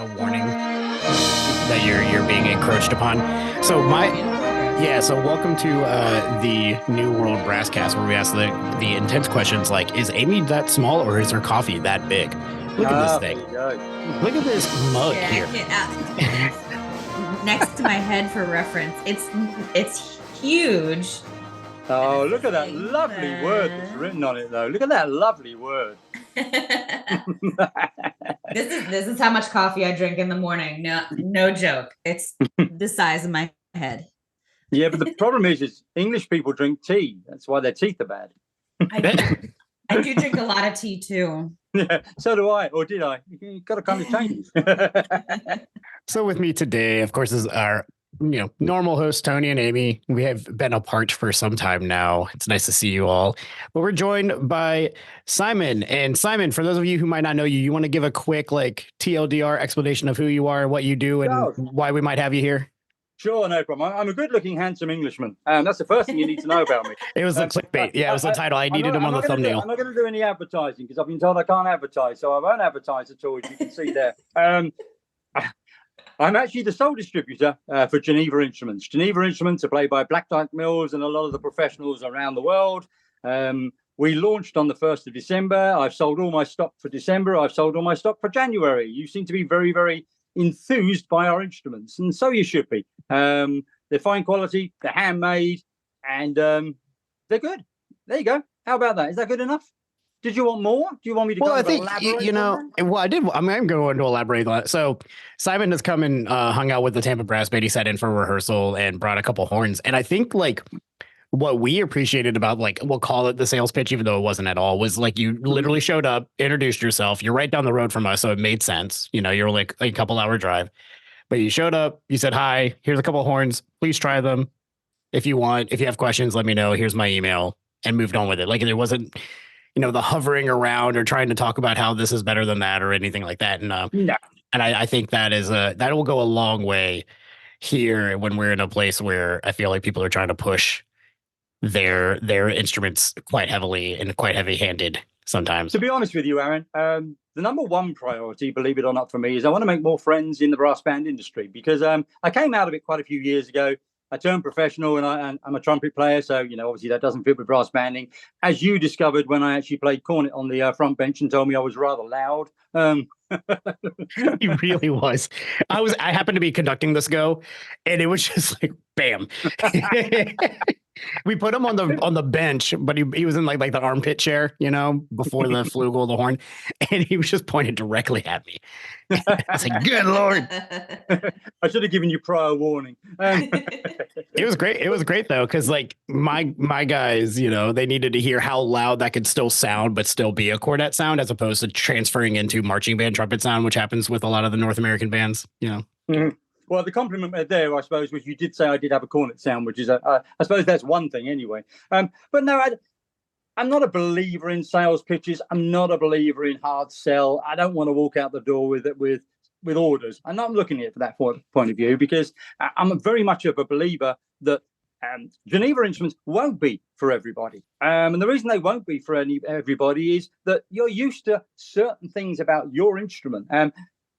a warning that you're being encroached upon. So welcome to the New World BrassCast, where we ask the intense questions like, is Amy that small or is her coffee that big? Look at this thing. Look at this mug here. Next to my head for reference. It's huge. Oh, look at that lovely word that's written on it, though. Look at that lovely word. This is how much coffee I drink in the morning. No joke. It's the size of my head. Yeah, but the problem is English people drink tea. That's why their teeth are bad. I do drink a lot of tea too. Yeah, so do I. Or did I? You've got to kind of change. So with me today, of course, is our normal host, Tony and Amy. We have been apart for some time now. It's nice to see you all. But we're joined by Simon. And Simon, for those of you who might not know you want to give a quick TLDR explanation of who you are, what you do, and why we might have you here? Sure, no problem. I'm a good-looking, handsome Englishman. That's the first thing you need to know about me. It was the clickbait. Yeah, it was the title. I needed him on the thumbnail. I'm not going to do any advertising because I've been told I can't advertise, so I won't advertise at all, as you can see there. I'm actually the sole distributor for Geneva Instruments. Geneva Instruments are played by Black Dyke Mills and a lot of the professionals around the world. We launched on the 1st of December. I've sold all my stock for December. I've sold all my stock for January. You seem to be very, very enthused by our instruments, and so you should be. They're fine quality, they're handmade, and they're good. There you go. How about that? Is that good enough? Did you want more? Do you want me to elaborate? I did. I'm going to elaborate on it. So Simon has come and hung out with the Tampa Brass Band. He sat in for rehearsal and brought a couple horns. And I think what we appreciated about we'll call it the sales pitch, even though it wasn't at all, was you literally showed up, introduced yourself. You're right down the road from us, so it made sense. You're a couple hour drive, but you showed up. You said, "Hi, here's a couple horns. Please try them. If you want, if you have questions, let me know. Here's my email," and moved on with it. There wasn't the hovering around or trying to talk about how this is better than that or anything like that. And no. And I think that will go a long way here when we're in a place where I feel like people are trying to push their instruments quite heavily and quite heavy-handed sometimes. To be honest with you, Aaron, the number one priority, believe it or not, for me is I want to make more friends in the brass band industry because I came out of it quite a few years ago. I turned professional and I'm a trumpet player. So, obviously that doesn't fit with brass banding. As you discovered when I actually played cornet on the front bench and told me I was rather loud. He really was. I happened to be conducting this go and it was just bam. We put him on the bench, but he was in like the armpit chair, before the flugel, the horn, and he was just pointed directly at me. I was like, "Good Lord!" I should have given you prior warning. It was great. It was great though, because my guys, they needed to hear how loud that could still sound, but still be a cornet sound, as opposed to transferring into marching band trumpet sound, which happens with a lot of the North American bands. Mm-hmm. Well, the compliment there, I suppose, was you did say I did have a cornet sound, which is, I suppose that's one thing anyway. But no, I'm not a believer in sales pitches. I'm not a believer in hard sell. I don't want to walk out the door with orders. I'm not looking at it from that point of view because I'm very much of a believer that Geneva Instruments won't be for everybody. And the reason they won't be for everybody is that you're used to certain things about your instrument.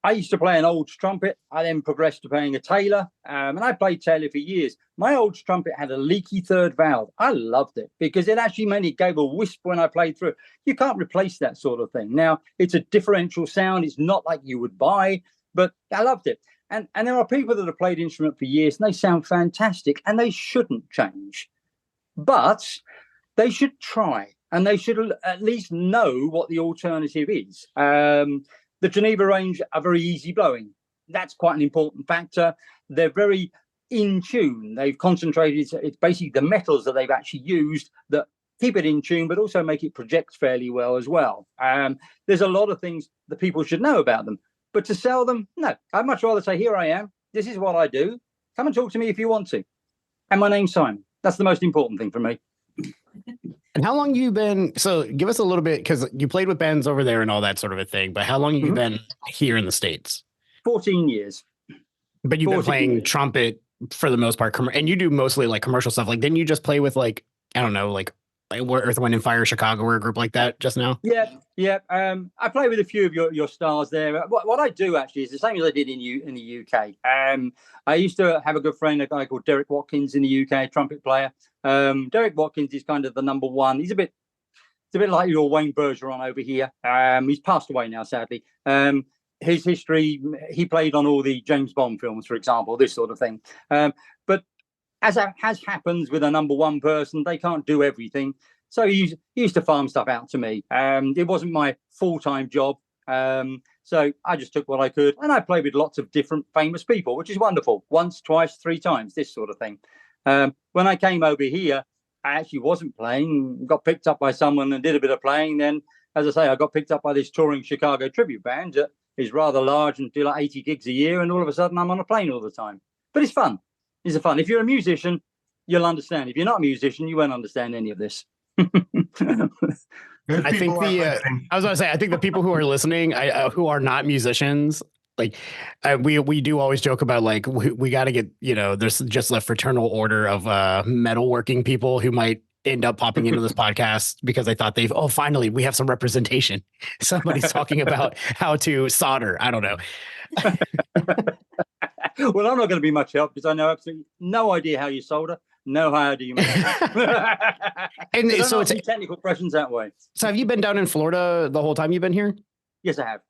I used to play an old trumpet. I then progressed to playing a Taylor, and I played Taylor for years. My old trumpet had a leaky third valve. I loved it because it actually meant it gave a wisp when I played through. You can't replace that sort of thing. Now, it's a differential sound. It's not like you would buy, but I loved it. And there are people that have played instrument for years, and they sound fantastic, and they shouldn't change. But they should try, and they should at least know what the alternative is. The Geneva range are very easy blowing. That's quite an important factor. They're very in tune. They've concentrated. It's basically the metals that they've actually used that keep it in tune, but also make it project fairly well as well. There's a lot of things that people should know about them. But to sell them, no. I'd much rather say, here I am. This is what I do. Come and talk to me if you want to. And my name's Simon. That's the most important thing for me. And how long you been? So give us a little bit, because you played with bands over there and all that sort of a thing. But how long have you been here in the States? 14 years. But you've been playing trumpet for the most part, and you do mostly commercial stuff. Didn't you just play with I don't know, like were Earth, Wind and Fire Chicago or a group like that just now? Yeah. I play with a few of your stars there. What I do actually is the same as I did in the UK. I used to have a good friend, a guy called Derek Watkins in the UK, trumpet player. Derek Watkins is kind of the number one. It's a bit like your Wayne Bergeron over here. He's passed away now, sadly. His history, he played on all the James Bond films, for example, this sort of thing. But as happens with a number one person, they can't do everything. So he used to farm stuff out to me. It wasn't my full-time job. So I just took what I could, and I played with lots of different famous people, which is wonderful. Once, twice, three times, this sort of thing. When I came over here, I actually wasn't playing, got picked up by someone and did a bit of playing. Then, as I say, I got picked up by this touring Chicago tribute band that is rather large and do like 80 gigs a year. And all of a sudden I'm on a plane all the time. But it's fun. It's fun. If you're a musician, you'll understand. If you're not a musician, you won't understand any of this. I think I was going to say, I think the people who are listening, who are not musicians, like we do always joke about like we got to get, there's just a fraternal order of metalworking people who might end up popping into this podcast because they thought finally we have some representation. Somebody's talking about how to solder. I don't know. Well, I'm not going to be much help because I know absolutely no idea how you solder. No, how do you make it? And so it's technical questions that way. So have you been down in Florida the whole time you've been here? Yes, I have.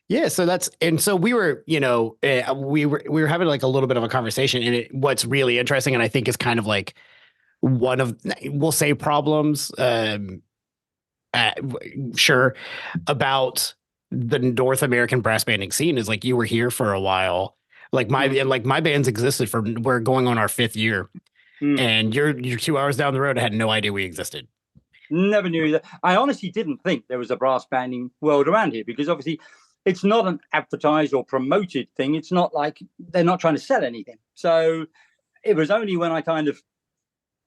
Yeah, so we were, we were having like a little bit of a conversation, and what's really interesting, and I think is kind of like one of, we'll say, problems, sure, about the North American brass banding scene is like you were here for a while, like my band's existed we're going on our 5th year, and you're 2 hours down the road. I had no idea we existed. Never knew that. I honestly didn't think there was a brass banding world around here because obviously it's not an advertised or promoted thing. It's not like they're not trying to sell anything. So it was only when I kind of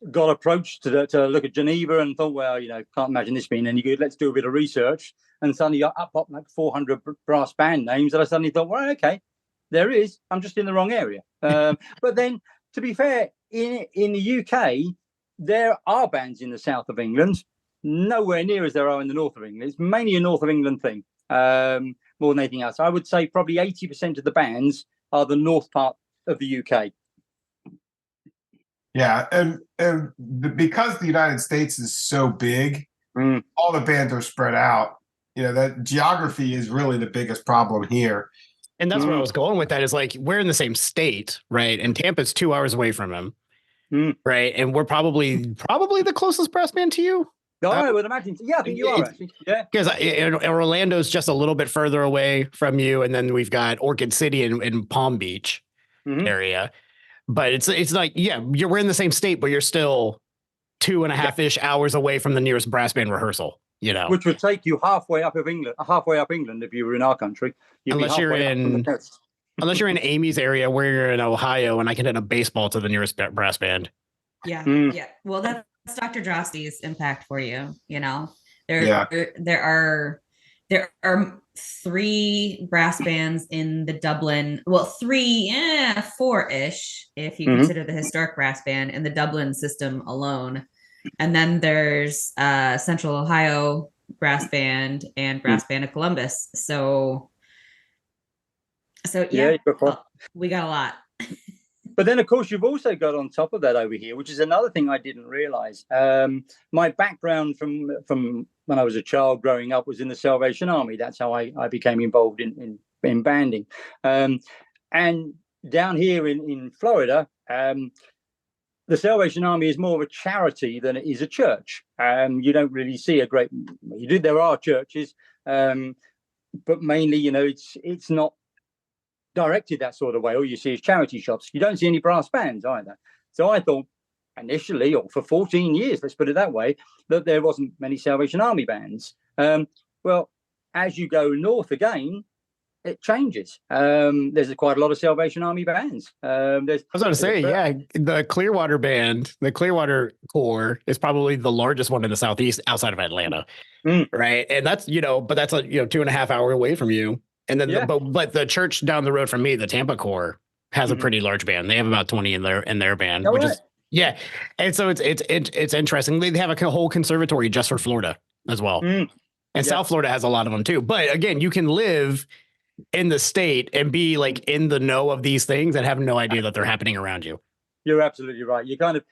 got approached to look at Geneva and thought, well, can't imagine this being any good. Let's do a bit of research. And suddenly up like 400 brass band names that I suddenly thought, well, okay, there is. I'm just in the wrong area. But then, to be fair, in the UK, there are bands in the south of England, nowhere near as there are in the north of England. It's mainly a north of England thing. More than anything else. I would say probably 80% of the bands are the north part of the UK. Yeah, and because the United States is so big, all the bands are spread out. That geography is really the biggest problem here. And that's where I was going with that is like, we're in the same state, right? And Tampa's 2 hours away from him, right? And we're probably the closest brass band to you. No, I would imagine. Yeah, I think you are actually. Yeah, because Orlando's just a little bit further away from you, and then we've got Orchid City in Palm Beach area. But it's like, yeah, we're in the same state, but you're still 2.5-ish hours away from the nearest brass band rehearsal. Which would take you halfway up England if you were in our country. Unless you're in Amy's area, where you're in Ohio, and I can hit a baseball to the nearest brass band. Yeah, yeah. Well, that's Dr. Drosty's impact for you. There are 3 brass bands in the Dublin. Well, 4-ish if you consider the historic brass band in the Dublin system alone, and then there's Central Ohio Brass Band and Brass Band of Columbus. So yeah, we got a lot. But then, of course, you've also got on top of that over here, which is another thing I didn't realize. My background from when I was a child growing up was in the Salvation Army. That's how I became involved in banding. And down here in Florida, the Salvation Army is more of a charity than it is a church. You don't really see there are churches, but mainly, it's not directed that sort of way. All you see is charity shops. You don't see any brass bands either. So I thought initially, or for 14 years, let's put it that way, that there wasn't many Salvation Army bands. Well, as you go north again, it changes. There's quite a lot of Salvation Army bands. I was going to say, the Clearwater band, the Clearwater Corps is probably the largest one in the Southeast outside of Atlanta. Right. And that's, but that's a 2.5 hour away from you. And then, but the church down the road from me, the Tampa Corps, has a pretty large band. They have about 20 in their band, which is Yeah, and so it's interesting. They have a whole conservatory just for Florida as well, and South Florida has a lot of them too. But again, you can live in the state and be like in the know of these things and have no idea that they're happening around you. You're absolutely right.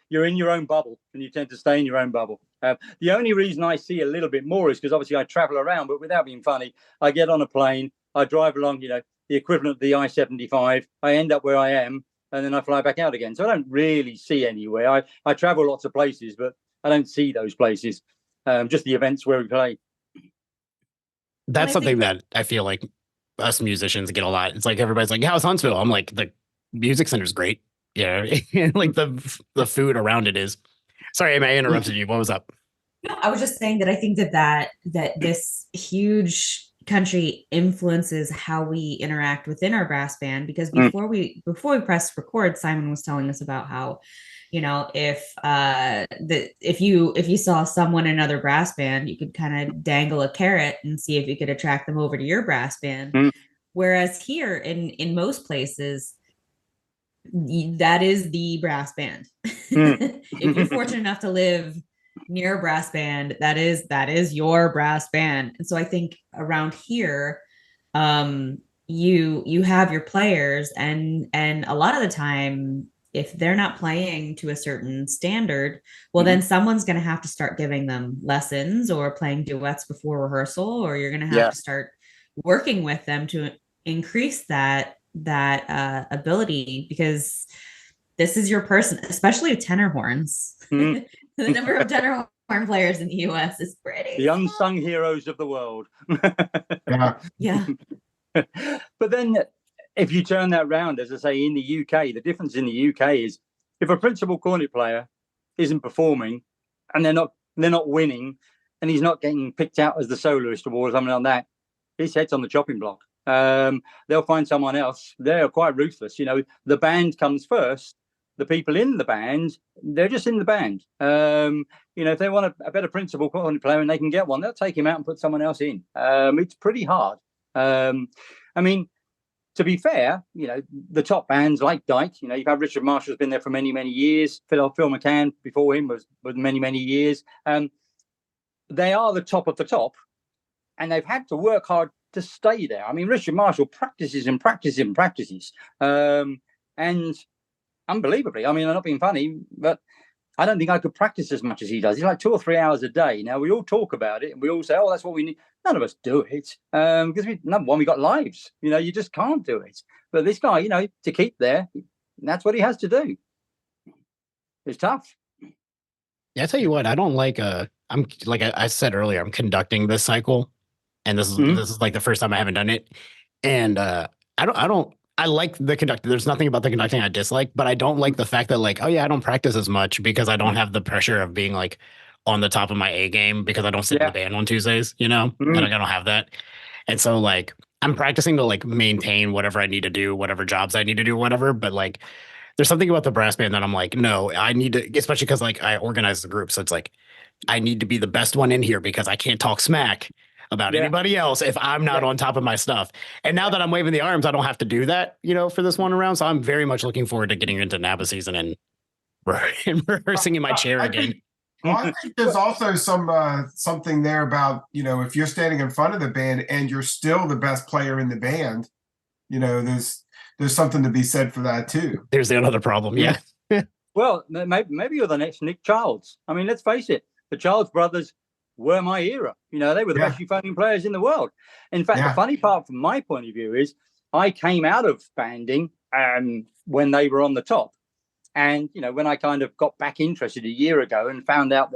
You're in your own bubble, and you tend to stay in your own bubble. The only reason I see a little bit more is because obviously I travel around, but without being funny, I get on a plane, I drive along, the equivalent of the I-75, I end up where I am, and then I fly back out again. So I don't really see anywhere. I travel lots of places, but I don't see those places. Just the events where we play. That's something that I feel like us musicians get a lot. It's like everybody's like, how's Huntsville? I'm like, the music center's great. Yeah. And like the food around it is. Sorry, I interrupted you. What was up? No, I was just saying that I think that this huge country influences how we interact within our brass band, because before we pressed record, Simon was telling us about how, if you saw someone in another brass band, you could kind of dangle a carrot and see if you could attract them over to your brass band. Whereas here in most places, that is the brass band. If you're fortunate enough to live near a brass band, that is your brass band. And so I think around here, you have your players, and a lot of the time, if they're not playing to a certain standard, well, then someone's going to have to start giving them lessons or playing duets before rehearsal, or you're going to have to start working with them to increase that ability, because this is your person, especially with tenor horns. The number of tenor horn players in the US is pretty the unsung heroes of the world. Yeah. But then if you turn that round, as I say, in the UK, the difference in the UK is if a principal cornet player isn't performing and they're not winning, and he's not getting picked out as the soloist or something like that, his head's on the chopping block. They'll find someone else. They're quite ruthless. The band comes first. The people in the band, they're just in the band. If they want a better principal cornet player and they can get one, they'll take him out and put someone else in. It's pretty hard. To be fair, the top bands like Dyke, you've had Richard Marshall's been there for many, many years. Phil McCann before him was many, many years. They are the top of the top, and they've had to work hard to stay there. Richard Marshall practices and practices and practices. And unbelievably, I'm not being funny, but I don't think I could practice as much as he does. He's like 2 or 3 hours a day. Now, we all talk about it and we all say, oh, that's what we need. None of us do it because number one, we got lives. You just can't do it. But this guy, to keep there, that's what he has to do. It's tough. Yeah, I tell you what, I don't like I'm like I said earlier, I'm conducting this cycle, and this is like the first time I haven't done it. And I like the conducting. There's nothing about the conducting I dislike, but I don't like the fact that like, oh yeah, I don't practice as much because I don't have the pressure of being like on the top of my A game because I don't sit in the band on Tuesdays, and I don't have that. And so like I'm practicing to like maintain whatever I need to do, whatever jobs I need to do, whatever. But like there's something about the brass band that I'm like, no, I need to, especially because like I organize the group. So it's like I need to be the best one in here because I can't talk smack about anybody else if I'm not on top of my stuff. And now that I'm waving the arms, I don't have to do that, for this one around. So I'm very much looking forward to getting into Napa season and rehearsing in my chair again. I think there's also something there about, if you're standing in front of the band and you're still the best player in the band, there's something to be said for that too. There's another problem. Yeah. Well, maybe you're the next Nick Childs. Let's face it. The Childs brothers were my era. They were the best euphonium players in the world. In fact, the funny part from my point of view is I came out of banding when they were on the top. And, when I kind of got back interested a year ago and found out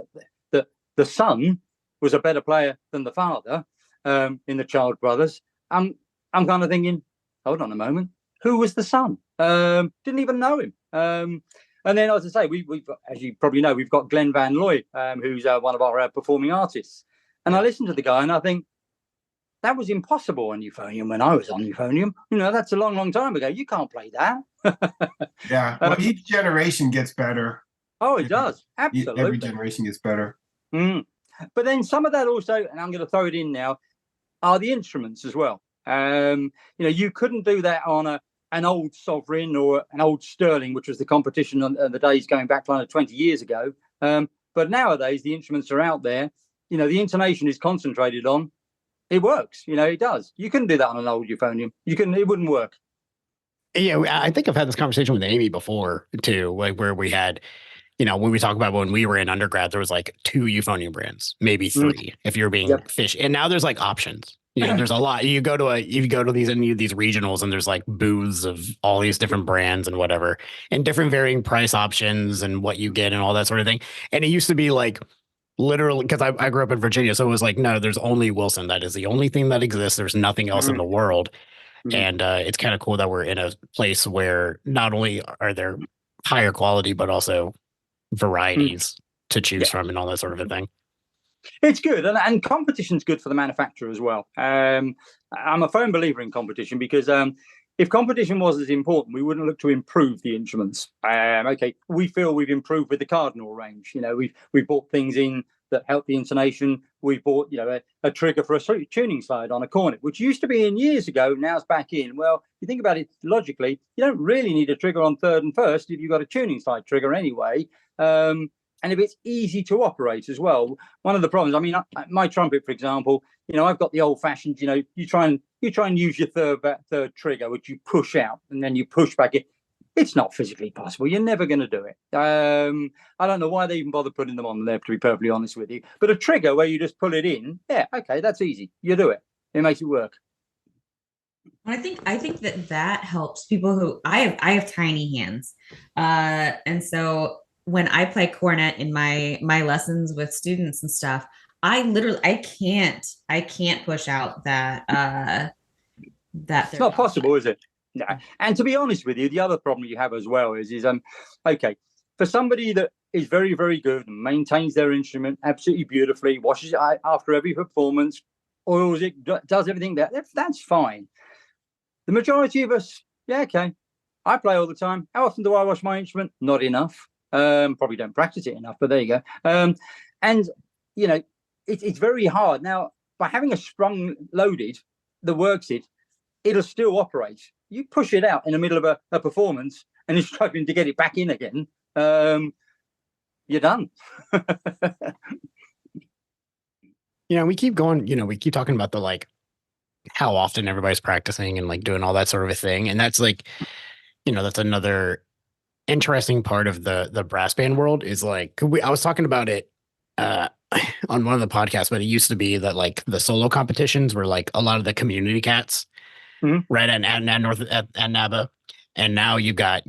that the son was a better player than the father in the Child brothers, I'm kind of thinking, hold on a moment, who was the son? Didn't even know him. And then, as I say, we've as you probably know, we've got Glenn Van Looy, who's one of our performing artists. And I listened to the guy and I think, that was impossible on euphonium when I was on euphonium. That's a long, long time ago. You can't play that. Well, each generation gets better. Oh, it does. Absolutely. Every generation gets better. But then some of that also, and I'm going to throw it in now, are the instruments as well. You couldn't do that on a an old sovereign or an old sterling, which was the competition on the days going back kind of 20 years ago. But nowadays, the instruments are out there. The intonation is concentrated on. It works. It does. You couldn't do that on an old euphonium. It wouldn't work. Yeah, I think I've had this conversation with Amy before too, like where we had, when we talk about when we were in undergrad, there was like 2 euphonium brands, maybe 3, if you're being fish. And now there's like options. There's a lot. You go to any of these regionals, and there's like booths of all these different brands and whatever, and different varying price options and what you get and all that sort of thing. And it used to be like literally, because I grew up in Virginia, so it was like, no, there's only Wilson. That is the only thing that exists. There's nothing else in the world. And it's kind of cool that we're in a place where not only are there higher quality, but also varieties to choose from and all that sort of a thing. It's good, and competition's good for the manufacturer as well. I'm a firm believer in competition because if competition was as important, we wouldn't look to improve the instruments. Okay, we feel we've improved with the Cardinal range. We've bought things in that help the intonation. We bought, a trigger for a tuning slide on a cornet, which used to be in years ago. Now it's back in. Well, you think about it logically, you don't really need a trigger on third and first if you've got a tuning slide trigger anyway. And if it's easy to operate as well. One of the problems, my trumpet, for example, I've got the old fashioned, you try and use your third trigger, which you push out and then you push back in. It's not physically possible. You're never going to do it. I don't know why they even bother putting them on there, to be perfectly honest with you. But a trigger where you just pull it in, okay, that's easy. You do it. It makes it work. I think that helps people who I have tiny hands, and so when I play cornet in my lessons with students and stuff, I can't push out that it's not possible, is it? No. And to be honest with you, the other problem you have as well is okay, for somebody that is very, very good and maintains their instrument absolutely beautifully, washes it after every performance, oils it, does everything that's fine. The majority of us, okay, I play all the time. How often do I wash my instrument? Not enough. Probably don't practice it enough, but there you go. And it's very hard. Now, by having a sprung loaded that works it'll still operate. You push it out in the middle of a performance and you're struggling to get it back in again, you're done. We keep going, we keep talking about the how often everybody's practicing and doing all that sort of a thing. And that's that's another interesting part of the brass band world is I was talking about it on one of the podcasts, but it used to be that the solo competitions were a lot of the community cats. Right at NABA, and now you've got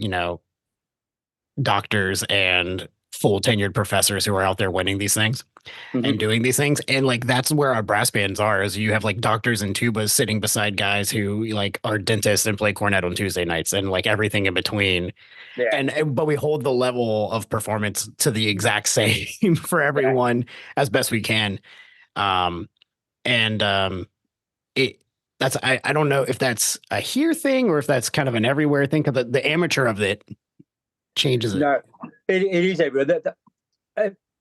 doctors and full tenured professors who are out there winning these things and doing these things, and that's where our brass bands are. Is you have doctors and tubas sitting beside guys who are dentists and play cornet on Tuesday nights and everything in between. But we hold the level of performance to the exact same for everyone as best we can, I don't know if that's a here thing or if that's kind of an everywhere thing, because the amateur of it changes it. No, it is everywhere.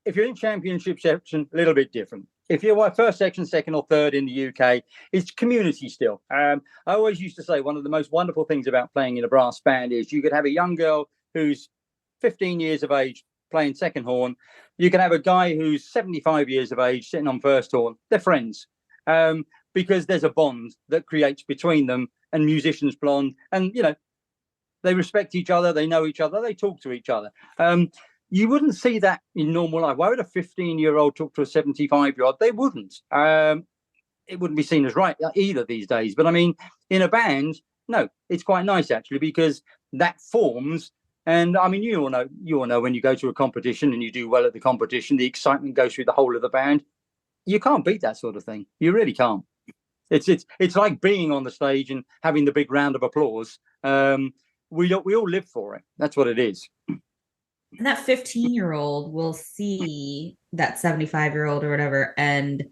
If you're in championship section, a little bit different. If you're first section, second or third in the UK, it's community still. I always used to say one of the most wonderful things about playing in a brass band is you could have a young girl who's 15 years of age playing second horn. You can have a guy who's 75 years of age sitting on first horn. They're friends. Because there's a bond that creates between them, and musicians blonde, and they respect each other, they know each other, they talk to each other. You wouldn't see that in normal life. Why would a 15-year-old talk to a 75-year-old? They wouldn't. It wouldn't be seen as right either these days. But in a band, no, it's quite nice actually, because that forms. And you all know when you go to a competition and you do well at the competition, the excitement goes through the whole of the band. You can't beat that sort of thing. You really can't. It's like being on the stage and having the big round of applause. We all live for it. That's what it is. And that 15-year-old will see that 75-year-old or whatever, and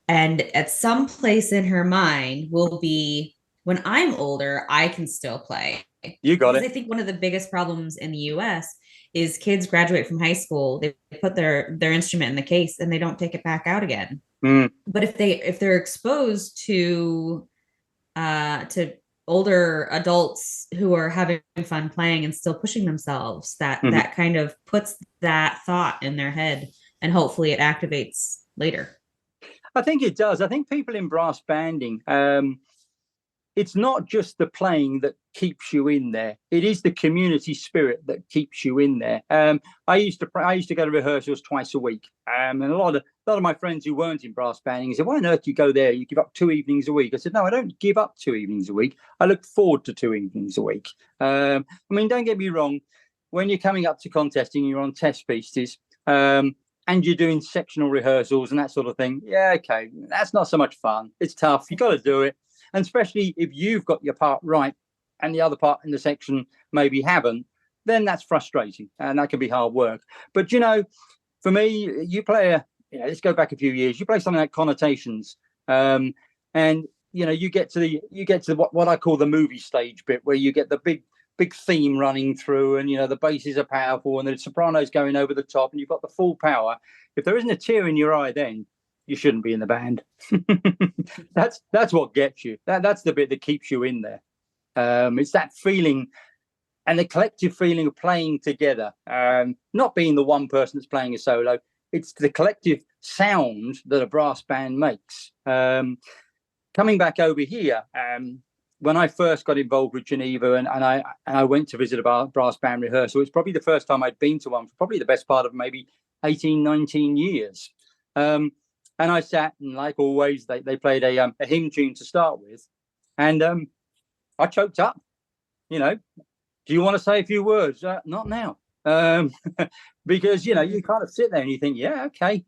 at some place in her mind will be, when I'm older, I can still play. You got it. I think one of the biggest problems in the US is kids graduate from high school, they put their instrument in the case and they don't take it back out again. But if they're exposed to older adults who are having fun playing and still pushing themselves, that kind of puts that thought in their head, and hopefully it activates later. I think it does. I think people in brass banding, it's not just the playing that keeps you in there. It is the community spirit that keeps you in there. I used to go to rehearsals twice a week, and a lot of my friends who weren't in brass banding said, "Why on earth do you go there? You give up 2 evenings a week." I said, "No, I don't give up 2 evenings a week. I look forward to 2 evenings a week." I mean, don't get me wrong. When you're coming up to contesting, you're on test pieces, and you're doing sectional rehearsals and that sort of thing. Yeah, okay, that's not so much fun. It's tough. You got to do it. And especially if you've got your part right and the other part in the section maybe haven't, then that's frustrating and that can be hard work. But, for me, you play let's go back a few years. You play something like Connotations, and, you get to what I call the movie stage bit, where you get the big theme running through, and, the basses are powerful and the soprano's going over the top and you've got the full power. If there isn't a tear in your eye, then you shouldn't be in the band. That's what gets you. That's the bit that keeps you in there. It's that feeling and the collective feeling of playing together, not being the one person that's playing a solo. It's the collective sound that a brass band makes. Coming back over here, when I first got involved with Geneva and I went to visit a brass band rehearsal, it's probably the first time I'd been to one for probably the best part of maybe 18, 19 years. And I sat, and like always, they played a hymn tune to start with, and I choked up. Do you want to say a few words? Not now, because you kind of sit there and you think, yeah, okay,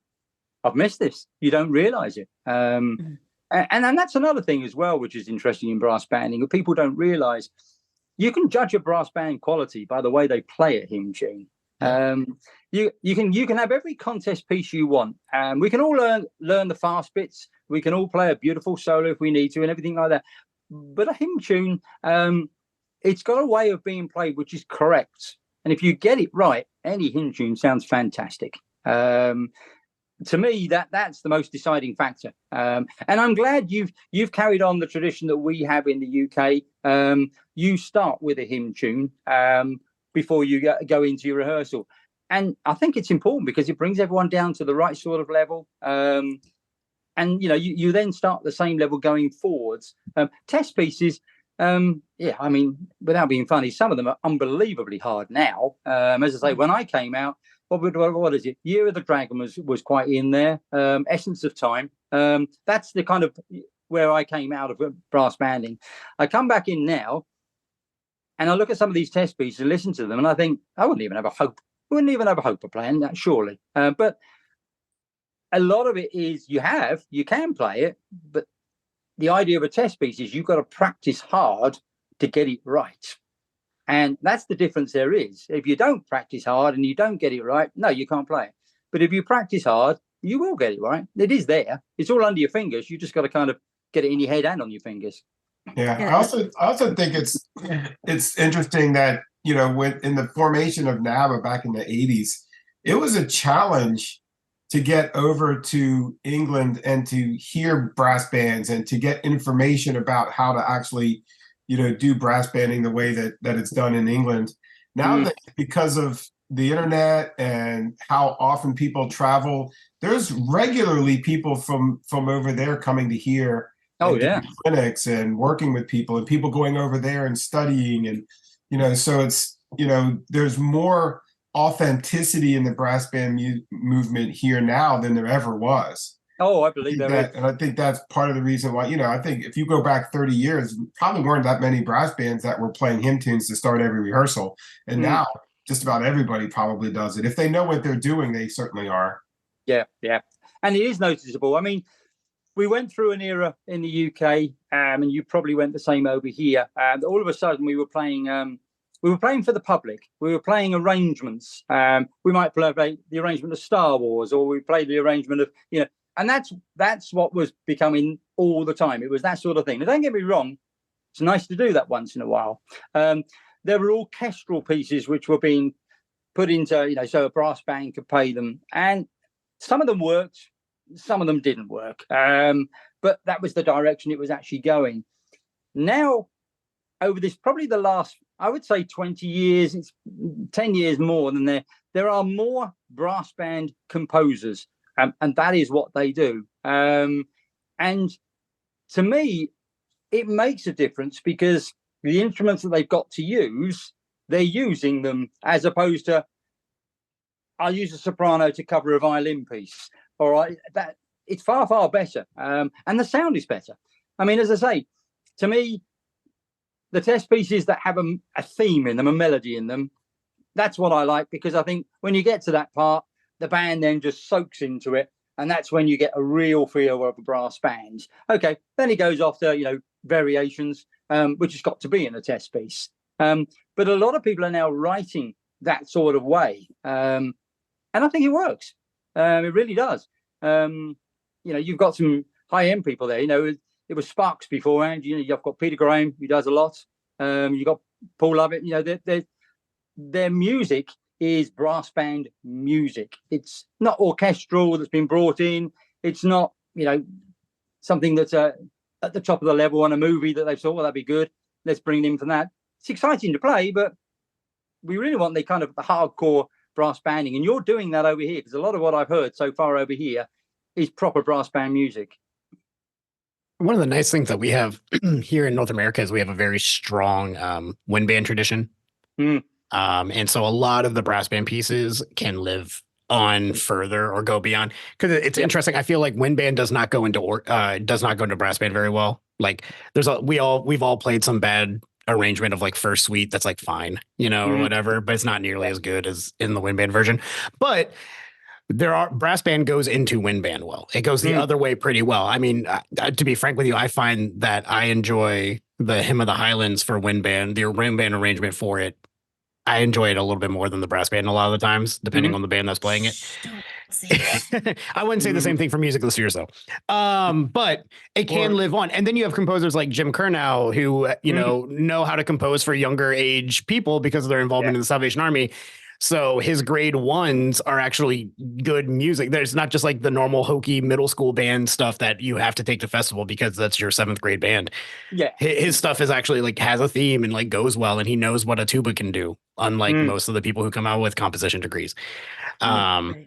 I've missed this. You don't realise it, and that's another thing as well, which is interesting in brass banding. That people don't realise, you can judge a brass band quality by the way they play a hymn tune. You can have every contest piece you want, and we can all learn the fast bits. We can all play a beautiful solo if we need to, and everything like that. But a hymn tune, it's got a way of being played which is correct, and if you get it right, any hymn tune sounds fantastic. To me, that's the most deciding factor. And I'm glad you've carried on the tradition that we have in the UK. You start with a hymn tune before you go into your rehearsal. And I think it's important because it brings everyone down to the right sort of level. And, you then start the same level going forwards. Test pieces, I mean, without being funny, some of them are unbelievably hard now. As I say, when I came out, what is it? Year of the Dragon was quite in there. Essence of Time. That's the kind of where I came out of brass banding. I come back in now, and I look at some of these test pieces and listen to them, and I think I wouldn't even have a hope of playing that, surely. But a lot of it is you can play it, but the idea of a test piece is you've got to practice hard to get it right. And that's the difference there is. If you don't practice hard and you don't get it right, no, you can't play it. But if you practice hard, you will get it right. It is there. It's all under your fingers. You just got to kind of get it in your head and on your fingers. Yeah. I also think it's interesting that, when in the formation of NABA back in the 80s, it was a challenge to get over to England and to hear brass bands and to get information about how to actually, do brass banding the way that it's done in England. Now that because of the internet and how often people travel, there's regularly people from over there coming to here. Oh, yeah. Clinics and working with people and people going over there and studying. And, so it's, there's more authenticity in the brass band movement here now than there ever was. Oh, I believe that. And I think that's part of the reason why, I think if you go back 30 years, probably weren't that many brass bands that were playing hymn tunes to start every rehearsal. And now just about everybody probably does it. If they know what they're doing, they certainly are. Yeah, yeah. And it is noticeable. I mean, we went through an era in the UK, and you probably went the same over here. And all of a sudden, we were playing for the public. We were playing arrangements. We might play the arrangement of Star Wars, or we played the arrangement of, and that's what was becoming all the time. It was that sort of thing. Now, don't get me wrong. It's nice to do that once in a while. There were orchestral pieces which were being put into, so a brass band could play them, and some of them worked. Some of them didn't work, but that was the direction it was actually going. Now, over this, probably the last, I would say 20 years, it's 10 years more than there are more brass band composers, and that is what they do. And to me, it makes a difference because the instruments that they've got to use, they're using them, as opposed to, I'll use a soprano to cover a violin piece. All right, that it's far, far better. And the sound is better. I mean, as I say, to me, the test pieces that have a theme in them, a melody in them, that's what I like, because I think when you get to that part, the band then just soaks into it. And that's when you get a real feel of a brass band. Okay, then it goes off to, variations, which has got to be in a test piece. But a lot of people are now writing that sort of way. And I think it works. It really does. You've got some high-end people there. It was Sparks beforehand. You've got Peter Graham, who does a lot. You've got Paul Lovett. Their music is brass band music. It's not orchestral that's been brought in. It's not, something that's at the top of the level on a movie that they've thought, well, that'd be good. Let's bring it in from that. It's exciting to play, but we really want the kind of the hardcore brass banding. And you're doing that over here, because a lot of what I've heard so far over here is proper brass band music. One of the nice things that we have here in North America is we have a very strong wind band tradition. And so a lot of the brass band pieces can live on further or go beyond, because it's interesting. I feel like wind band does not go into brass band very well. Like we've all played some bad arrangement of like first suite that's like fine, or whatever, but it's not nearly as good as in the wind band version. But brass band goes into wind band well. It goes the other way pretty well. I mean, to be frank with you, I find that I enjoy the Hymn of the Highlands for wind band, the wind band arrangement for it. I enjoy it a little bit more than the brass band a lot of the times, depending on the band that's playing it. I wouldn't say the same thing for Music This Year, though. But it can live on. And then you have composers like Jim Kernow who, know how to compose for younger age people because of their involvement in the Salvation Army. So his grade ones are actually good music. There's not just like the normal hokey middle school band stuff that you have to take to festival because that's your 7th grade band. Yeah. His stuff is actually like has a theme and like goes well, and he knows what a tuba can do, unlike most of the people who come out with composition degrees. And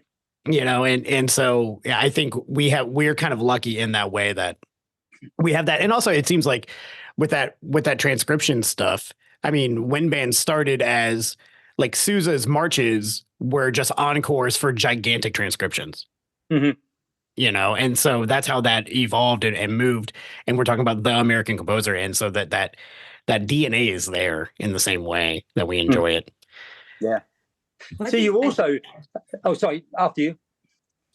so I think we're kind of lucky in that way that we have that. And also it seems like with that transcription stuff, I mean, wind band started as like Sousa's marches were just encores for gigantic transcriptions, and so that's how that evolved and moved. And we're talking about the American composer. And so that DNA is there in the same way that we enjoy it. Yeah. So you also, sorry, after you.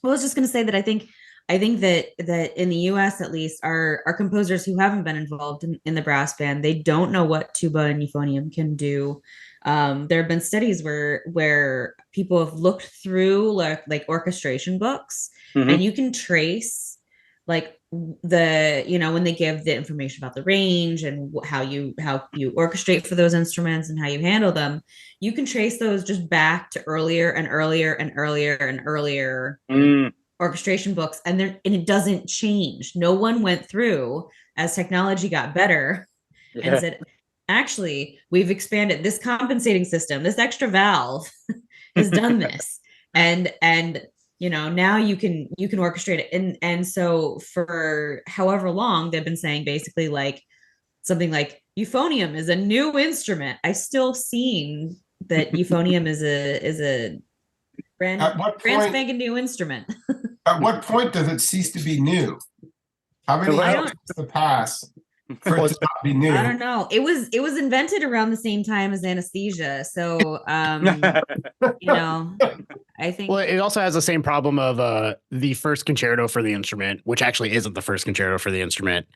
Well, I was just going to say that I think that in the US, at least, our composers who haven't been involved in the brass band, they don't know what tuba and euphonium can do. There have been studies where people have looked through like orchestration books, and you can trace like when they give the information about the range and how you orchestrate for those instruments and how you handle them, you can trace those just back to earlier and earlier and earlier and earlier orchestration books, and it doesn't change. No one went through as technology got better and said, actually, we've expanded this compensating system. This extra valve has done this, and now you can orchestrate it. And so for however long they've been saying basically like something like euphonium is a new instrument. I still seen that euphonium is a brand spanking new instrument. At what point does it cease to be new? How many years to pass for it to not be new? I don't know. It was invented around the same time as anesthesia. So I think. Well, it also has the same problem of the first concerto for the instrument, which actually isn't the first concerto for the instrument,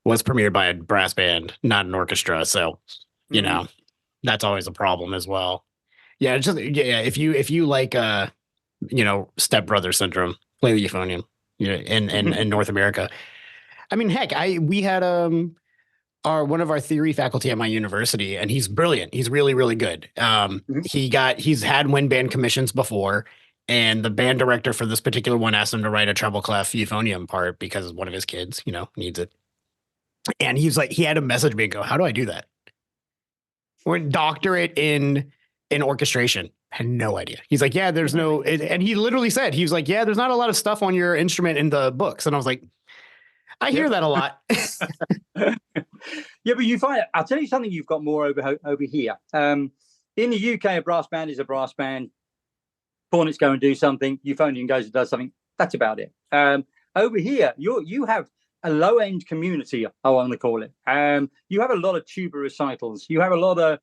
was premiered by a brass band, not an orchestra. So, that's always a problem as well. Yeah, if you like Step Brother syndrome, play the euphonium, in North America. I mean, heck, we had one of our theory faculty at my university, and he's brilliant. He's really, really good. He's had wind band commissions before, and the band director for this particular one asked him to write a treble clef euphonium part because one of his kids, needs it. And he's like, he had to message me and go, "How do I do that?" doctorate in orchestration. Had no idea. He's like, yeah, there's no, and he literally said, he was like, yeah, there's not a lot of stuff on your instrument in the books. And I was like, I hear that a lot. Yeah, but you find, I'll tell you something you've got more over here. In the UK, a brass band is a brass band. Cornets go and do something. Euphonium goes and does something. That's about it. Over here, you have a low-end community, I want to call it. You have a lot of tuba recitals. You have a lot of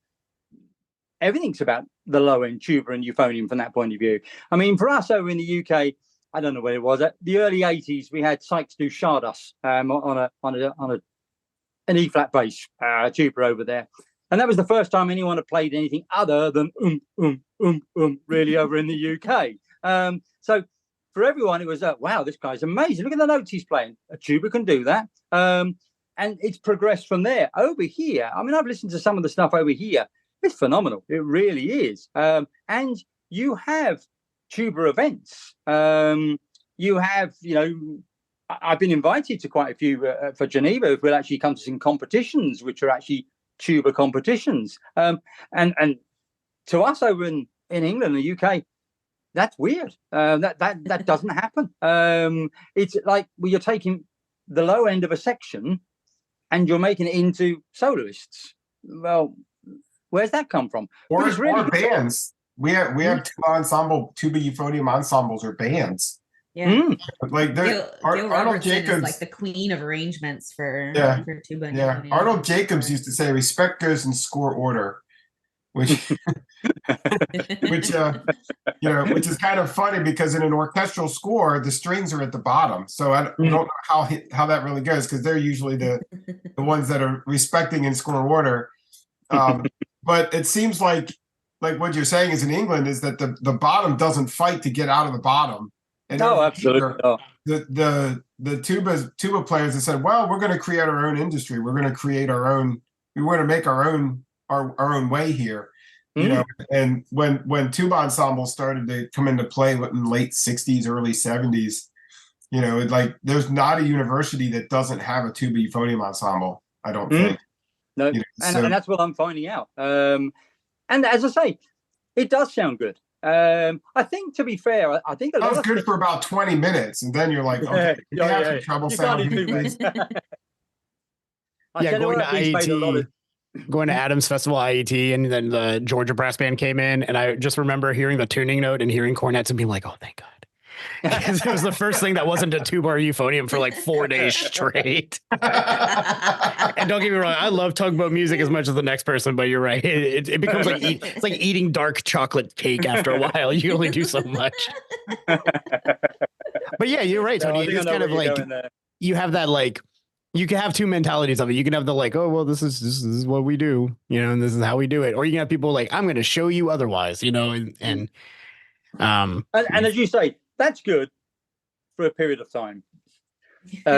everything's about the low-end tuba and euphonium from that point of view. I mean, for us over in the UK, I don't know where it was. At the early '80s, we had Sykes do Stardust on an E-flat bass tuba over there, and that was the first time anyone had played anything other than really over in the UK. So for everyone, it was wow, this guy's amazing. Look at the notes he's playing. A tuba can do that, and it's progressed from there. Over here, I mean, I've listened to some of the stuff over here. It's phenomenal. It really is. And you have tuba events. You have, I've been invited to quite a few for Geneva who will actually come to some competitions, which are actually tuba competitions. And to us over in England, the UK, that's weird. That doesn't happen. It's like you're taking the low end of a section and you're making it into soloists. Well, where's that come from? Or really bands. We have tuba euphonium ensembles or bands. Yeah, like Gil Arnold Jacobs is like the queen of arrangements for tuba. And yeah, Arnold Jacobs used to say, "Respect goes in score order," which which is kind of funny because in an orchestral score, the strings are at the bottom. So I don't know how that really goes because they're usually the ones that are respecting in score order. But it seems like what you're saying is in England is that the bottom doesn't fight to get out of the bottom. And absolutely. The tuba players have said, well, we're going to create our own industry. We're going to create our own. We want to make our own way here. You know, and when tuba ensembles started to come into play in the late 60s, early 70s, there's not a university that doesn't have a tuba euphonium ensemble. I don't think. No, and that's what I'm finding out. And as I say, it does sound good. I think, to be fair, I think that was good for about 20 minutes, and then you're like, okay, you have some trouble sounding. Going to Adams Festival IET, and then the Georgia Brass Band came in, and I just remember hearing the tuning note and hearing cornets and being like, oh, thank God. Because it was the first thing that wasn't a tuba or euphonium for like 4 days straight. And don't get me wrong, I love tugboat music as much as the next person, but you're right. It becomes like it's like eating dark chocolate cake after a while. You can only do so much. But yeah, you're right, Tony. It's kind of like you have that like you can have two mentalities of it. You can have the like, oh well, this is what we do, and this is how we do it, or you can have people like, I'm going to show you otherwise, and as you say, that's good for a period of time. It's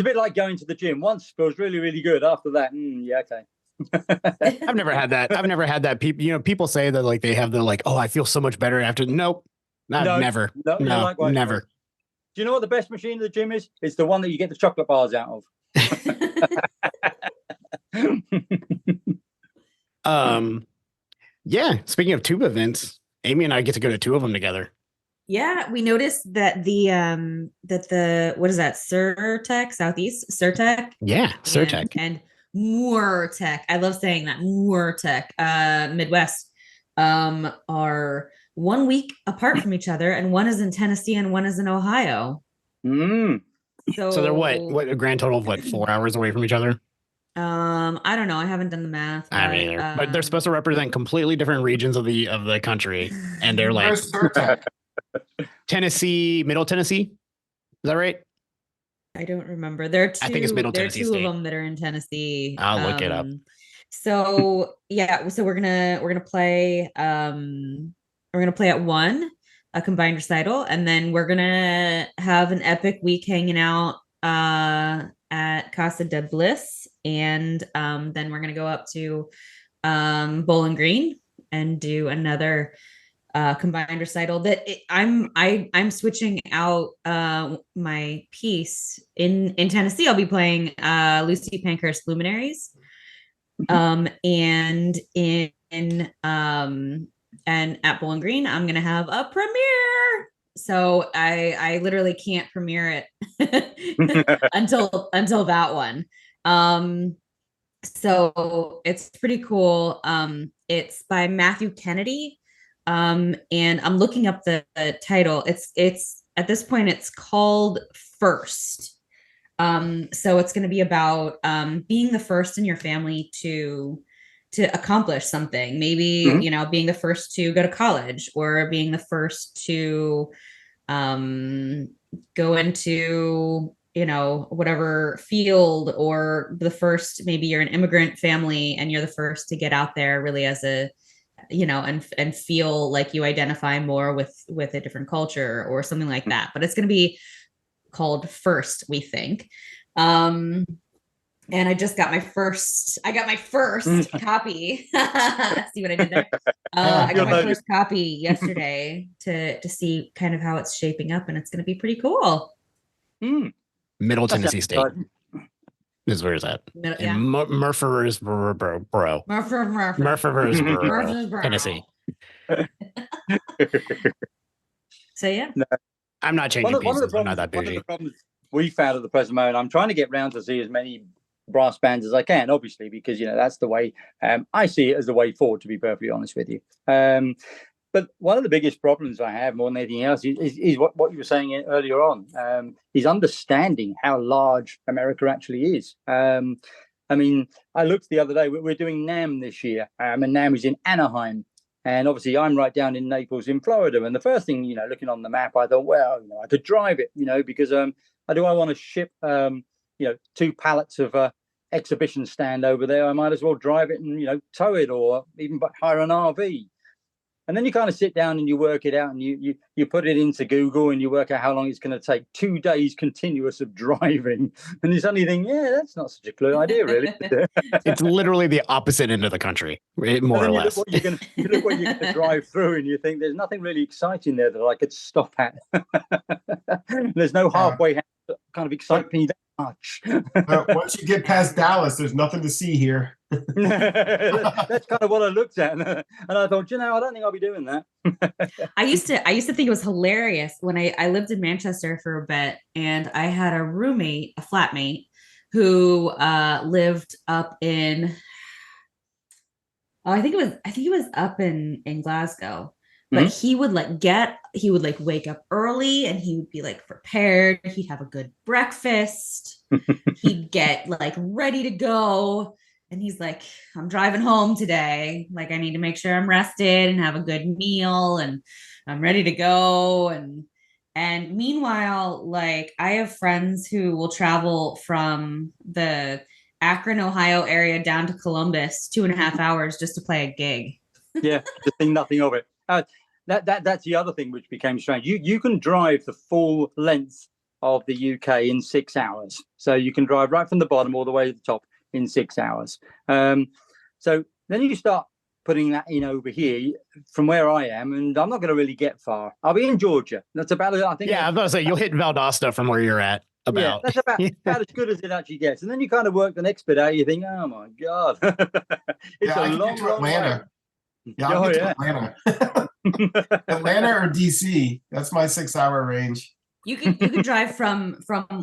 a bit like going to the gym. Once feels really, really good. After that, yeah, okay. I've never had that. People say that like they have the like, oh, I feel so much better after. Nope, never. No, never. Do you know what the best machine in the gym is? It's the one that you get the chocolate bars out of. Yeah. Speaking of tuba events, Amy and I get to go to 2 of them together. Yeah, we noticed that the what is that, Surtech Southeast Surtech? Yeah, Surtech and Moortech. I love saying that, Moortech. Midwest are 1 week apart from each other, and one is in Tennessee and one is in Ohio. So they're what a grand total of 4 hours away from each other? I don't know. I haven't done the math. I haven't either. But they're supposed to represent completely different regions of the country, and they're like Tennessee, Middle Tennessee. Is that right? I don't remember. There are two. I think it's Middle Tennessee. There are 2 of them that are in Tennessee. I'll look it up. So yeah, so we're gonna play. We're gonna play at 1, a combined recital, and then we're gonna have an epic week hanging out at Casa de Bliss, and then we're gonna go up to Bowling Green and do another combined recital. I'm switching out my piece in Tennessee. I'll be playing Lucy Pankhurst Luminaries, And and at Bowling Green, I'm gonna have a premiere. So I literally can't premiere it until that one. So it's pretty cool. It's by Matthew Kennedy. And I'm looking up the title. It's at this point it's called First. So it's going to be about being the first in your family to accomplish something. Maybe, Mhm. you know, being the first to go to college, or being the first to go into, you know, whatever field, or the first, maybe you're an immigrant family and you're the first to get out there really as a, you know, and feel like you identify more with a different culture or something like that. But it's going to be called First, we think. And I just got my first copy. See what I did there? I got my first copy yesterday to see kind of how it's shaping up, and it's going to be pretty cool. Middle Tennessee State is where it's at. Yeah. Murfreesboro, Tennessee. So yeah. No. I'm not changing pieces. I'm not that bougie. One of the problems we found at the present moment, I'm trying to get round to see as many brass bands as I can, obviously, because, you know, that's the way I see it as the way forward, to be perfectly honest with you. But one of the biggest problems I have more than anything else is what you were saying earlier on, is understanding how large America actually is. I mean, I looked the other day, we're doing NAMM this year, and NAMM is in Anaheim. And obviously, I'm right down in Naples, in Florida. And the first thing, you know, looking on the map, I thought, well, you know, I could drive it, you know, because I want to ship, you know, 2 pallets of exhibition stand over there. I might as well drive it and, you know, tow it, or even hire an RV. And then you kind of sit down and you work it out, and you put it into Google and you work out how long it's going to take. 2 days continuous of driving. And you suddenly think, yeah, that's not such a clear idea, really. It's literally the opposite end of the country, more or less. You look what you're going to drive through, and you think there's nothing really exciting there that I could stop at. There's no halfway house that kind of excite me that much. Once you get past Dallas, there's nothing to see here. That's kind of what I looked at, and I thought, you know, I don't think I'll be doing that. I used to think it was hilarious when I lived in Manchester for a bit, and I had a flatmate who lived up in I think it was up in Glasgow. But he would wake up early, and he would be like prepared. He'd have a good breakfast. He'd get like ready to go. And he's like, I'm driving home today. Like, I need to make sure I'm rested and have a good meal, and I'm ready to go. And meanwhile, like, I have friends who will travel from the Akron, Ohio area down to Columbus, 2.5 hours just to play a gig. Yeah, to think nothing of it. That's the other thing which became strange. You can drive the full length of the UK in 6 hours. So you can drive right from the bottom all the way to the top in 6 hours. So then you start putting that in over here from where I am, and I'm not going to really get far. I'll be in Georgia. That's about it. I think. Yeah, I was about to say, you'll hit Valdosta from where you're at. Yeah, that's about as good as it actually gets. And then you kind of work the next bit out. You think, oh my God, it's a long, long way. Yeah, I'll get to Atlanta. Atlanta or DC. That's my 6-hour range. You can drive from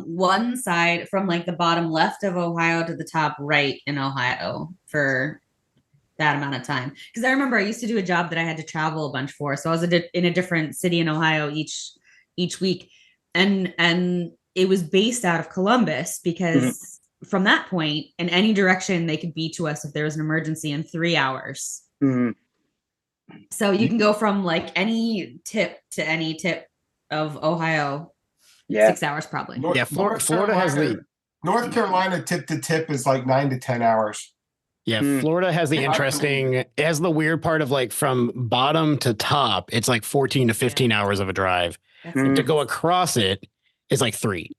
one side, from like the bottom left of Ohio to the top right in Ohio for that amount of time. Because I remember I used to do a job that I had to travel a bunch for. So I was in a different city in Ohio each week, and it was based out of Columbus, because from that point, in any direction, they could be to us if there was an emergency in 3 hours. So you can go from like any tip to any tip of Ohio. 6 hours probably. Florida has North Carolina tip to tip is like 9 to 10 hours. Yeah, Florida has the it has the weird part of like from bottom to top, it's like 14 to 15 hours of a drive. To go across it is like 3.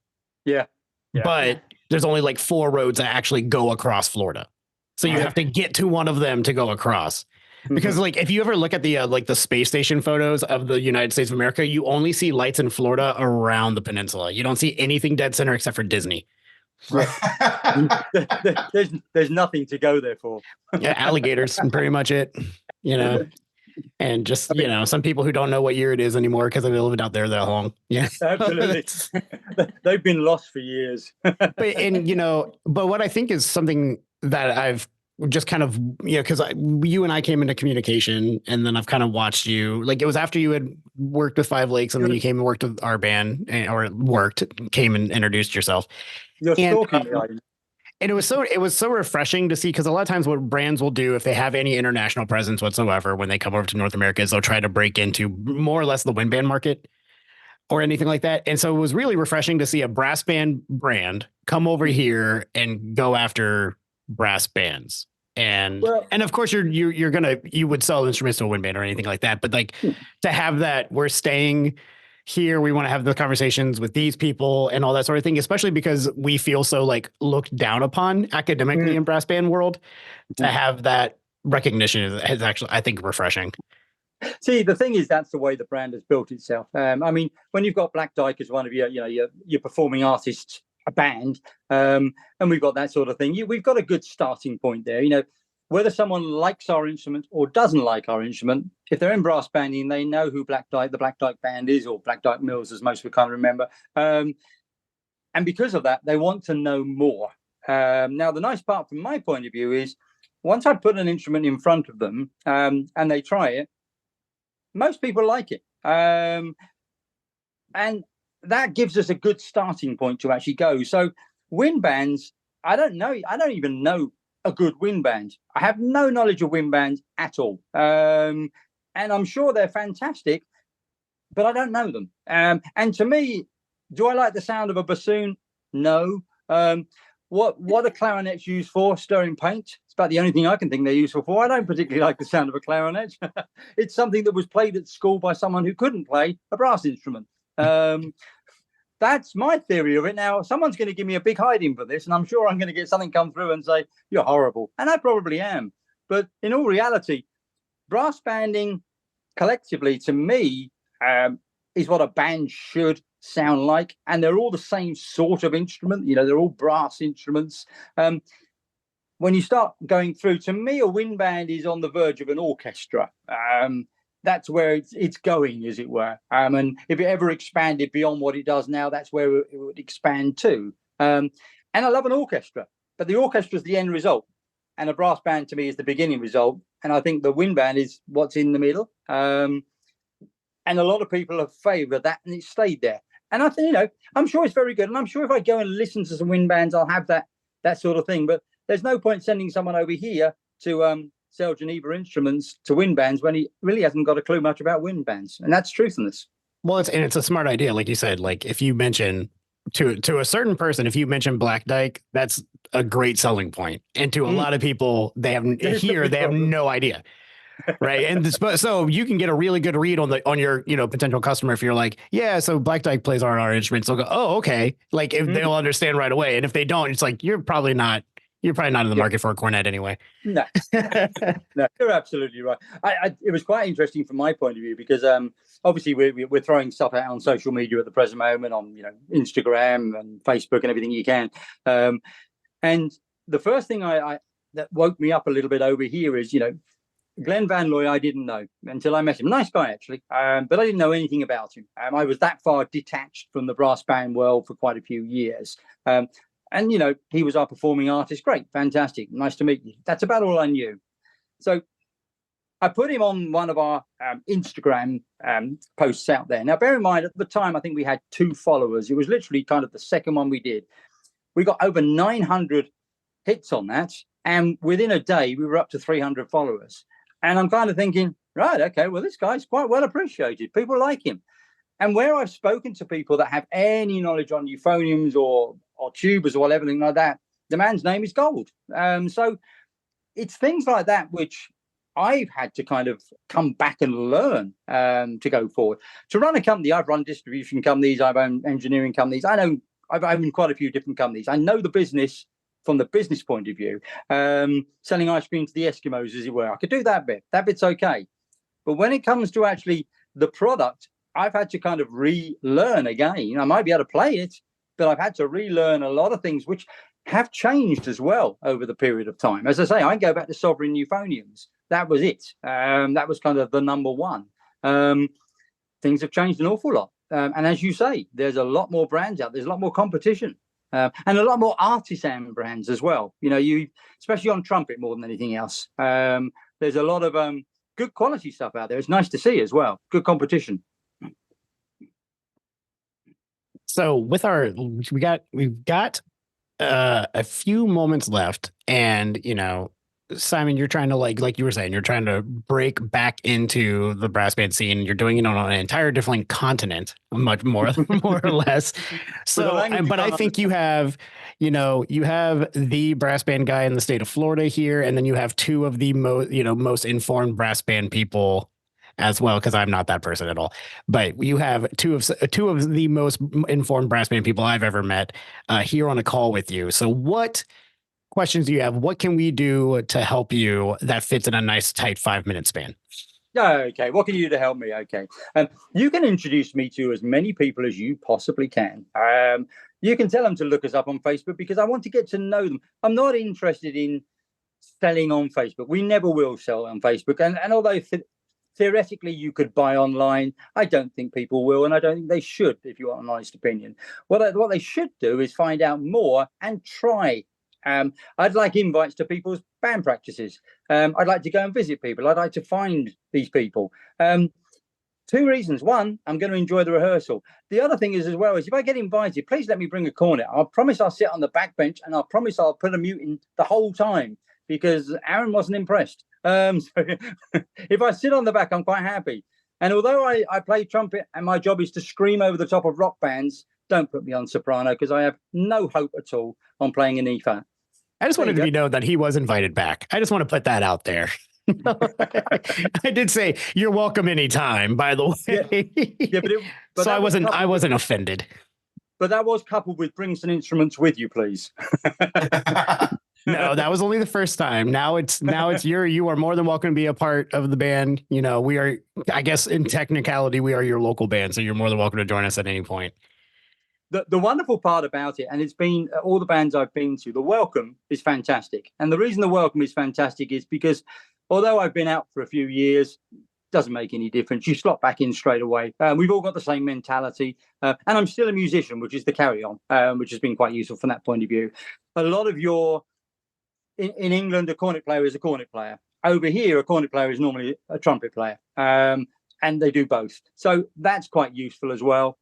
Yeah. But there's only like 4 roads that actually go across Florida. So you have to get to one of them to go across. Because like if you ever look at the like the space station photos of the United States of America, you only see lights in Florida around the peninsula. You don't see anything dead center except for Disney. There's nothing to go there for. Yeah, alligators, pretty much it. You know, and just some people who don't know what year it is anymore because they've lived out there that long. Yeah, absolutely. They've been lost for years. But what I think is something that I've just kind of, because you and I came into communication, and then I've kind of watched you. Like, it was after you had worked with Five Lakes, and then you came and worked with our band, came and introduced yourself. You're stalking me. And it was so refreshing to see, because a lot of times what brands will do if they have any international presence whatsoever when they come over to North America is they'll try to break into more or less the wind band market or anything like that. And so it was really refreshing to see a brass band brand come over here and go after brass bands. And of course you would sell instruments to a wind band or anything like that. But like to have that, we're staying here, we want to have the conversations with these people and all that sort of thing, especially because we feel so like looked down upon academically in brass band world. To have that recognition is actually, I think, refreshing. See, the thing is, that's the way the brand has built itself. I mean, when you've got Black Dyke as one of your performing artists, a band, and we've got that sort of thing, we've got a good starting point there. Whether someone likes our instrument or doesn't like our instrument, if they're in brass banding, they know who the Black Dyke Band is, or Black Dyke Mills, as most people can't remember. And because of that, they want to know more. Now, the nice part from my point of view is, once I put an instrument in front of them and they try it, most people like it. And that gives us a good starting point to actually go. So wind bands, I don't even know a good wind band. I have no knowledge of wind bands at all. And I'm sure they're fantastic, but I don't know them. And to me, do I like the sound of a bassoon? No. What are clarinets used for? Stirring paint. It's about the only thing I can think they're useful for. I don't particularly like the sound of a clarinet. It's something that was played at school by someone who couldn't play a brass instrument. That's my theory of it. Now, someone's going to give me a big hiding for this, and I'm sure I'm going to get something come through and say, you're horrible. And I probably am. But in all reality, brass banding collectively, to me, is what a band should sound like. And they're all the same sort of instrument. They're all brass instruments. When you start going through, to me, a wind band is on the verge of an orchestra. That's where it's going, as it were. And if it ever expanded beyond what it does now, that's where it would expand to. And I love an orchestra, but the orchestra is the end result. And a brass band, to me, is the beginning result. And I think the wind band is what's in the middle. And a lot of people have favoured that, and it stayed there. And I think, I'm sure it's very good. And I'm sure if I go and listen to some wind bands, I'll have that sort of thing. But there's no point sending someone over here to sell Geneva instruments to wind bands when he really hasn't got a clue much about wind bands. And that's truthfulness. Well, it's a smart idea. Like you said, like if you mention to a certain person, if you mention Black Dyke, that's a great selling point. And to a lot of people, they have no idea. Right. And so you can get a really good read on your, potential customer. If you're like, yeah, so Black Dyke plays our instruments, they'll go, oh, okay. Like if they'll understand right away. And if they don't, it's like, you're probably not in the market for a cornet anyway. No, no, you're absolutely right. It was quite interesting from my point of view, because obviously we're throwing stuff out on social media at the present moment, on Instagram and Facebook and everything you can. And the first thing that woke me up a little bit over here is, Glenn Van Looy, I didn't know until I met him. Nice guy, actually, but I didn't know anything about him. I was that far detached from the brass band world for quite a few years. And, he was our performing artist. Great, fantastic, nice to meet you. That's about all I knew. So I put him on one of our Instagram posts out there. Now, bear in mind, at the time, I think we had 2 followers. It was literally kind of the second one we did. We got over 900 hits on that. And within a day, we were up to 300 followers. And I'm kind of thinking, right, okay, well, this guy's quite well appreciated. People like him. And where I've spoken to people that have any knowledge on euphoniums or tubas or whatever, like that, the man's name is gold. So it's things like that which I've had to kind of come back and learn to go forward. To run a company, I've run distribution companies, I've owned engineering companies. I've owned quite a few different companies. I know the business from the business point of view, selling ice cream to the Eskimos, as it were. I could do that bit. That bit's okay. But when it comes to actually the product, I've had to kind of relearn again. I might be able to play it, but I've had to relearn a lot of things which have changed as well over the period of time. As I say, I go back to sovereign euphoniums. That was it. That was kind of the number one. Things have changed an awful lot. And as you say, there's a lot more brands out. There's a lot more competition. And a lot more artisan brands as well. You know, especially on trumpet more than anything else. There's a lot of good quality stuff out there. It's nice to see as well. Good competition. So with we've got a few moments left, and you know, Simon, you're trying to like you were saying, you're trying to break back into the brass band scene. You're doing it on an entire different continent, much more or less. So, but I think you have the brass band guy in the state of Florida here, and then you have two of the most informed brass band people as well, because I'm not that person at all. But you have two of the most informed brass band people I've ever met here on a call with you. So what questions do you have? What can we do to help you that fits in a nice tight 5-minute span? Okay, what can you do to help me? Okay, you can introduce me to as many people as you possibly can. You can tell them to look us up on Facebook, because I want to get to know them. I'm not interested in selling on Facebook. We never will sell on Facebook. And although theoretically you could buy online, I don't think people will, and I don't think they should, if you want an honest opinion. What they should do is find out more and try. I'd like invites to people's band practices. I'd like to go and visit people. I'd like to find these people. 2 reasons. One, I'm going to enjoy the rehearsal. The other thing is, as well, is if I get invited, please let me bring a cornet. I promise I'll sit on the back bench, and I promise I'll put a mute in the whole time, because Aaron wasn't impressed. So if I sit on the back, I'm quite happy. And although I play trumpet and my job is to scream over the top of rock bands, don't put me on soprano, because I have no hope at all on playing an E flat. I just wanted to be known that he was invited back. I just want to put that out there. I did say you're welcome anytime, by the way. Yeah, but so I wasn't offended. But that was coupled with bring some instruments with you, please. No, that was only the first time. Now it's you are more than welcome to be a part of the band. You know, we are, I guess in technicality, we are your local band, so you're more than welcome to join us at any point. The wonderful part about it, and it's been all the bands I've been to, the welcome is fantastic. And the reason the welcome is fantastic is because although I've been out for a few years, doesn't make any difference. You slot back in straight away. We've all got the same mentality. And I'm still a musician, which is the carry on, which has been quite useful from that point of view. A lot of in England, a cornet player is a cornet player. Over here, a cornet player is normally a trumpet player. And they do both. So that's quite useful as well.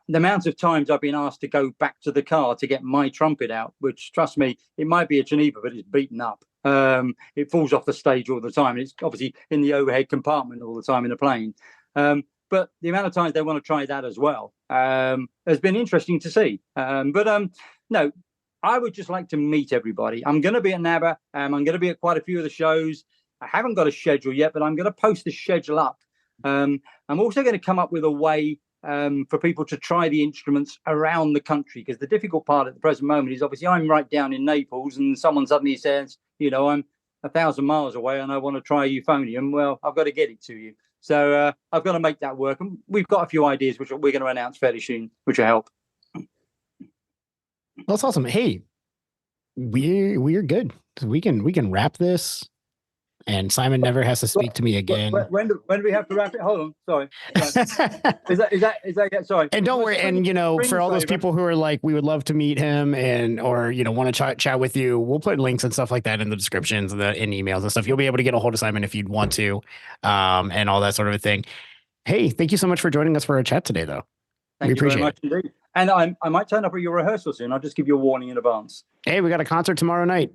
The amount of times I've been asked to go back to the car to get my trumpet out, which, trust me, it might be a Geneva, but it's beaten up. It falls off the stage all the time. It's obviously in the overhead compartment all the time in a plane. But the amount of times they want to try that as well has been interesting to see. No, I would just like to meet everybody. I'm going to be at NABA. I'm going to be at quite a few of the shows. I haven't got a schedule yet, but I'm going to post the schedule up. I'm also going to come up with a way for people to try the instruments around the country, because the difficult part at the present moment is obviously I'm right down in Naples, and someone suddenly says, you know, I'm 1,000 miles away and I want to try a euphonium. Well, I've got to get it to you. So I've got to make that work. And we've got a few ideas which we're going to announce fairly soon, which will help. That's awesome. Hey, we're good. We can wrap this, and Simon never has to speak to me again. When do we have to wrap it? Hold on, sorry. Is that sorry? And don't worry. And for all those people who are like, we would love to meet him, or want to chat with you, we'll put links and stuff like that in the descriptions and in emails and stuff. You'll be able to get a hold of Simon if you'd want to, and all that sort of a thing. Hey, thank you so much for joining us for a chat today, though. Thank you very much indeed. And I might turn up at your rehearsal soon. I'll just give you a warning in advance. Hey, we got a concert tomorrow night.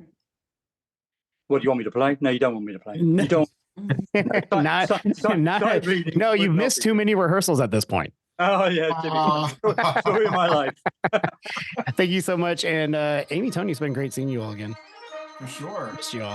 What, do you want me to play? No, you don't want me to play. No. You don't. No, you've missed too many rehearsals at this point. Oh, yeah. Story of my life. Thank you so much. And Amy, Tony, it's been great seeing you all again. For sure. Miss you all.